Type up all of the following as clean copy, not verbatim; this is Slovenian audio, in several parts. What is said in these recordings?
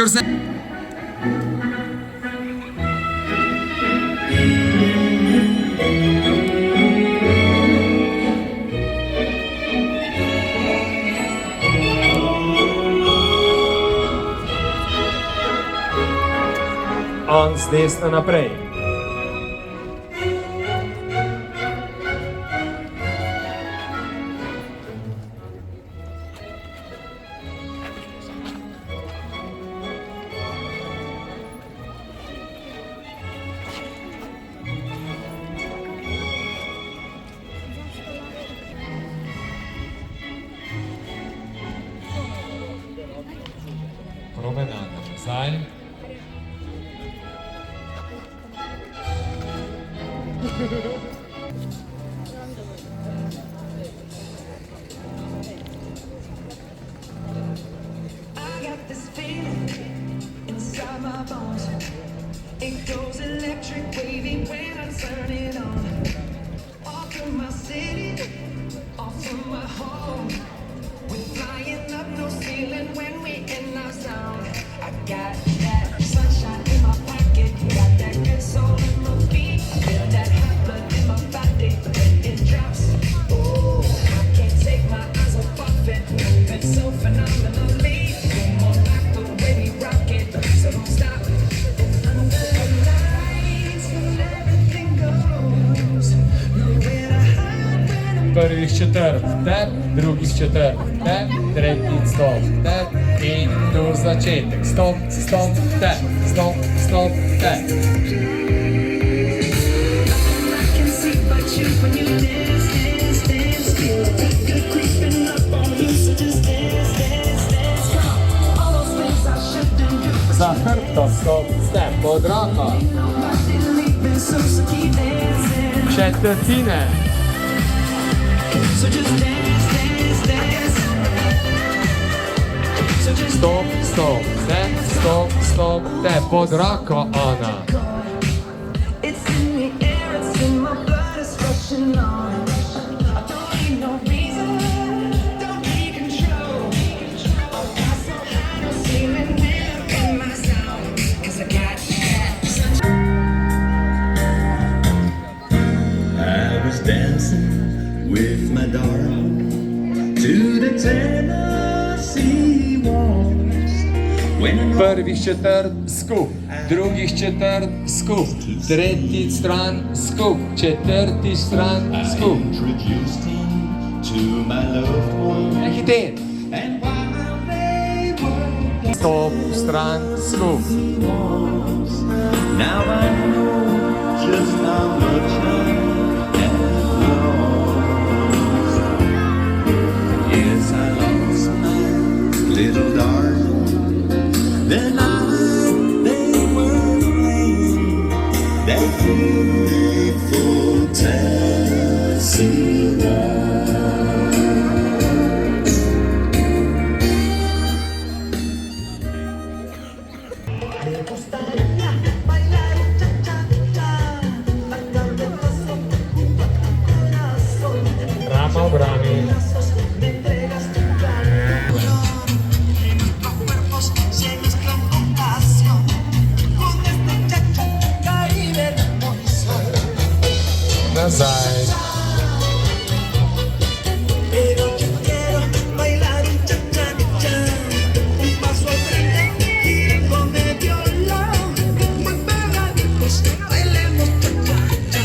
Krze... On z desna naprej. Promenada nazaj. I got this feeling inside my bones. It goes electric wavy when I turn it on. Off from my city, off from my home. We're flying up no ceiling when we in our zone. I got that sunshine in my pocket, got that good soul in my feet. I feel that hot blood in my body when it drops. Ooh, I can't take my eyes off of it, moving so phenomenally. Come on, like the way we rock it, so don't stop. Under the lights, when everything goes, nowhere to hide when I'm Prvih četrt, tep, drugih četrt, tep, tretji stop, tep, in tu začetek, stop, stop, tep, stop, stop, tep. I can see but you when you dance, dance, dance. Feel it creeping up on you, so just dance, dance, dance. Come on, all those things I shouldn't do, but Za hrbtom, stop, step, pod roko, nobody leaving, so keep dancing. četvrtine, So just dance, dance, dance. So just stop, stop, tep, stop, stop, tep, pod roko, ona. it's in the air, it's in my blood, it's rushing on. I don't need no reason, don't need control. I'll fly so high, no ceiling when I'm in my zone. 'Cause I got that sunshine. I was dancing with my darling to the Tennessee waltz. When I Prvih četrt skup, drugih četrt skup, tretji stran skup, četvrti stran skup. introduced him to my loved one, Ne hiter, and while they were stop, stran skup. now I know just how much I have lost. Yes, I lost my little darling. The night they were playing that beautiful Tennessee waltz. Me gustaría bailar cha-cha-cha, darle paso junto a tu corazón. Rama obrani. Me entregas tu calor. Nuestros cuerpos se mezclan con pasión. Con este cha-cha-cha Caribe hermoso. Nazaj. Pero yo quiero bailar un cha-cha-cha. Un paso al frente, girando medio lado. Muy pegaditos, bailemos cha-cha-cha.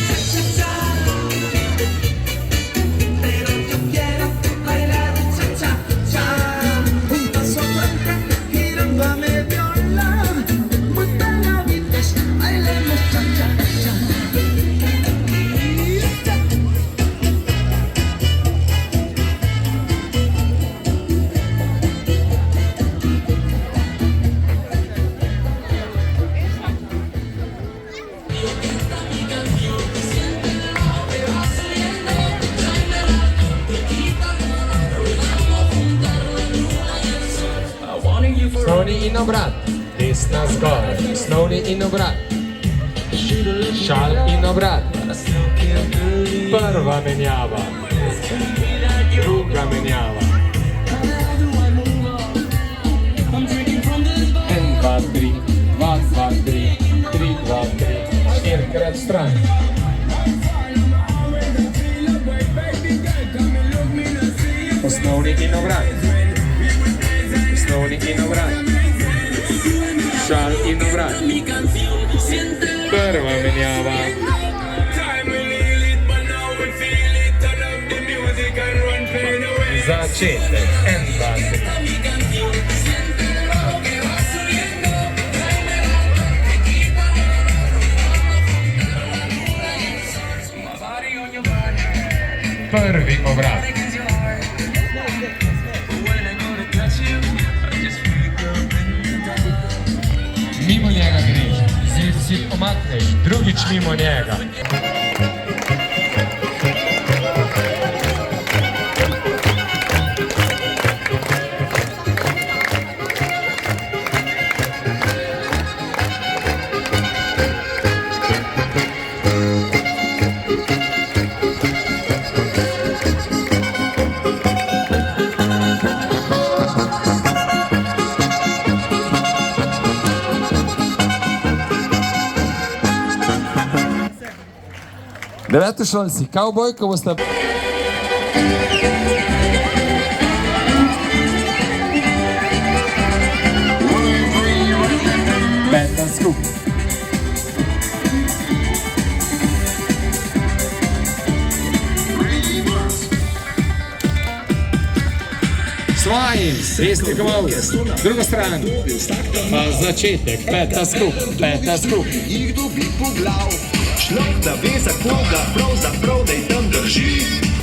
Cha-cha-cha. Pero yo quiero bailar un cha-cha-cha. Un paso al frente, girando a medio lado. Muy pegaditos, bailemos cha-cha-cha. Snovni in obrat, desna zgor, snovni in obrat, šal in obrat, prva menjava, druga menjava, 2, 3, 2, 2, 3, 3, 2, 3, 4krat stran. Osnovni in obrat. Osnovni in obrat. Šal in obrat. Prva menjava. Začetek. 1, 2, 3. Prvi obrat. Mimo njega greš, si omakneš, drugič mimo njega. Devetošolci, kavbojko boste... Peta skup. Svojim, desni komovc, drugo stran. Pa začetek, peta skup, peta skup. Jih dobi po glav, človek da ve za koga, pravzaprav da je tam drži.